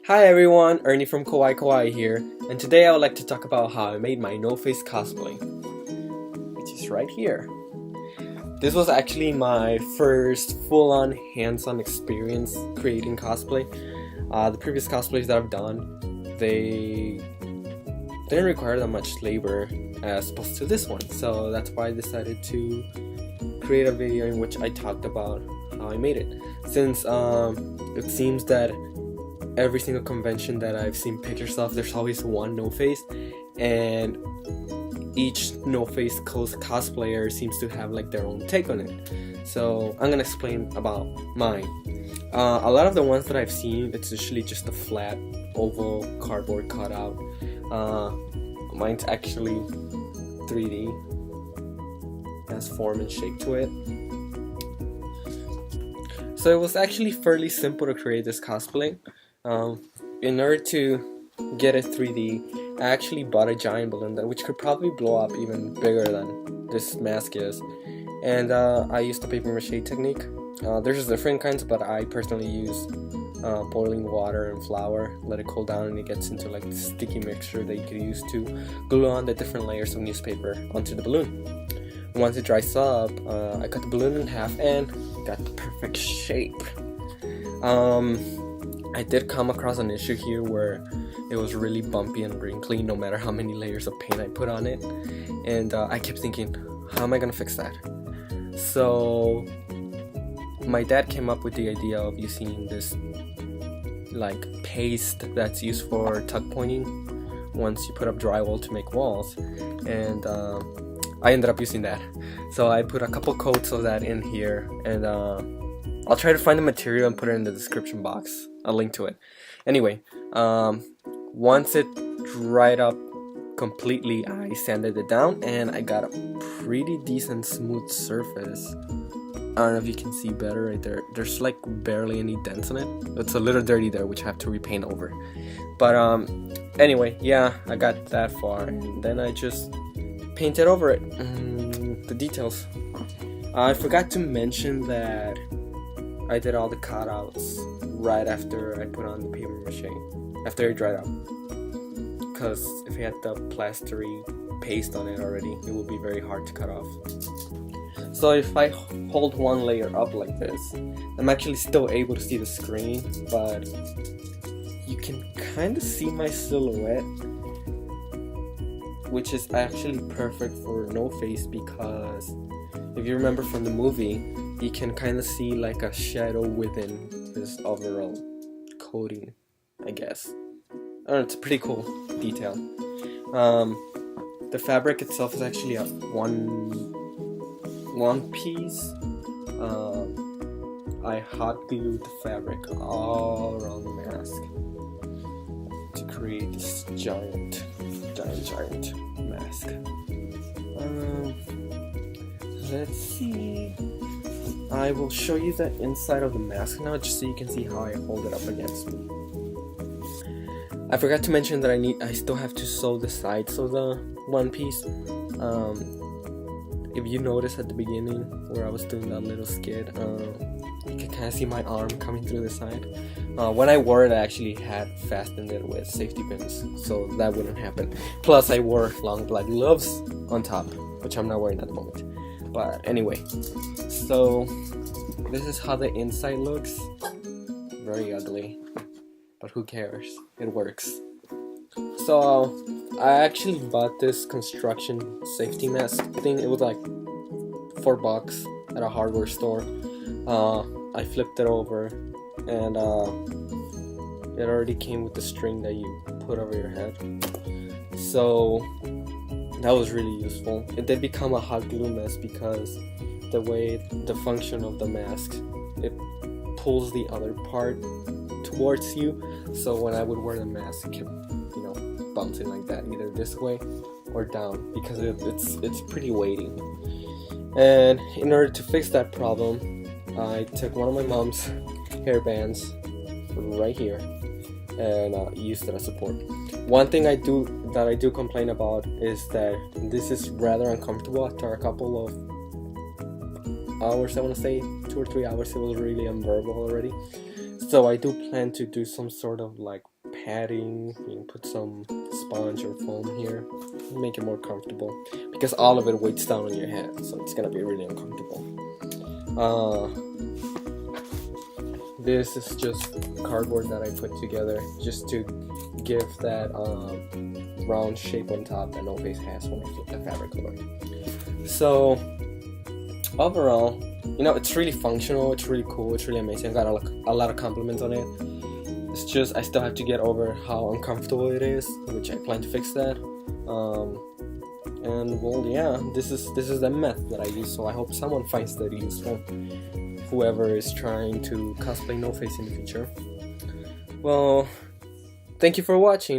Hi everyone, Ernie from KowaiKawaii here, and today I would like to talk about how I made my no-face cosplay, which is right here. This was actually my first full-on hands-on experience creating cosplay. The previous cosplays that I've done, they didn't require that much labor as opposed to this one, so that's why I decided to create a video in which I talked about how I made it. Since it seems that every single convention that I've seen pictures of, there's always one no-face, and each no-face cosplayer seems to have like their own take on it. So I'm gonna explain about mine. A lot of the ones that I've seen, it's usually just a flat oval cardboard cutout. Mine's actually 3D, it has form and shape to it. So it was actually fairly simple to create this cosplay. In order to get it 3D, I actually bought a giant balloon which could probably blow up even bigger than this mask is, and I used the paper mache technique. There's different kinds, but I personally use boiling water and flour, let it cool down, and it gets into like this sticky mixture that you could use to glue on the different layers of newspaper onto the balloon. Once it dries up, I cut the balloon in half and got the perfect shape. I did come across an issue here where it was really bumpy and wrinkly no matter how many layers of paint I put on it, and I kept thinking, how am I gonna fix that? So my dad came up with the idea of using this like paste that's used for tuck pointing once you put up drywall to make walls, and I ended up using that. So I put a couple coats of that in here, and I'll try to find the material and put it in the description box. I'll link to it. Anyway, once it dried up completely, I sanded it down and I got a pretty decent smooth surface. I don't know if you can see better right there. There's like barely any dents in it. It's a little dirty there, which I have to repaint over. But anyway, yeah, I got that far, and then I just painted over it. The details. I forgot to mention that I did all the cutouts right after I put on the paper mache, after it dried up, because if you had the plastery paste on it already, it would be very hard to cut off. So if I hold one layer up like this, I'm actually still able to see the screen, but you can kind of see my silhouette, which is actually perfect for no face, because if you remember from the movie, you can kind of see like a shadow within this overall coating, I guess. I don't know, it's a pretty cool detail. The fabric itself is actually a one piece. I hot glued the fabric all around the mask to create this giant mask. Let's see. I will show you the inside of the mask now, just so you can see how I hold it up against me. I forgot to mention that I still have to sew the sides of the one piece. If you notice at the beginning where I was doing that little skit, you can kind of see my arm coming through the side. When I wore it, I actually had fastened it with safety pins, so that wouldn't happen. Plus, I wore long black gloves on top, which I'm not wearing at the moment. But anyway, so this is how the inside looks. Very ugly, but who cares? It works. So I actually bought this construction safety mask thing. It was like $4 at a hardware store. I flipped it over, and it already came with the string that you put over your head. So that was really useful. It did become a hot glue mess because the function of the mask, it pulls the other part towards you. So when I would wear the mask, it kept, bouncing like that, either this way or down, because it's pretty weighty. And in order to fix that problem, I took one of my mom's hair bands right here and used it as support. One thing I do complain about is that this is rather uncomfortable. After a couple of hours, I want to say 2 or 3 hours, it was really unbearable already. So I do plan to do some sort of like padding, you can put some sponge or foam here, make it more comfortable, because all of it weights down on your head, so it's gonna be really uncomfortable. This is just cardboard that I put together just to give that round shape on top that No Face has when I flip the fabric over. So overall, you know, it's really functional, it's really cool, it's really amazing. I got a lot of compliments on it. It's just I still have to get over how uncomfortable it is, which I plan to fix that. And well, yeah, this is the method that I use, so I hope someone finds that useful, whoever is trying to cosplay No Face in the future. Well, thank you for watching.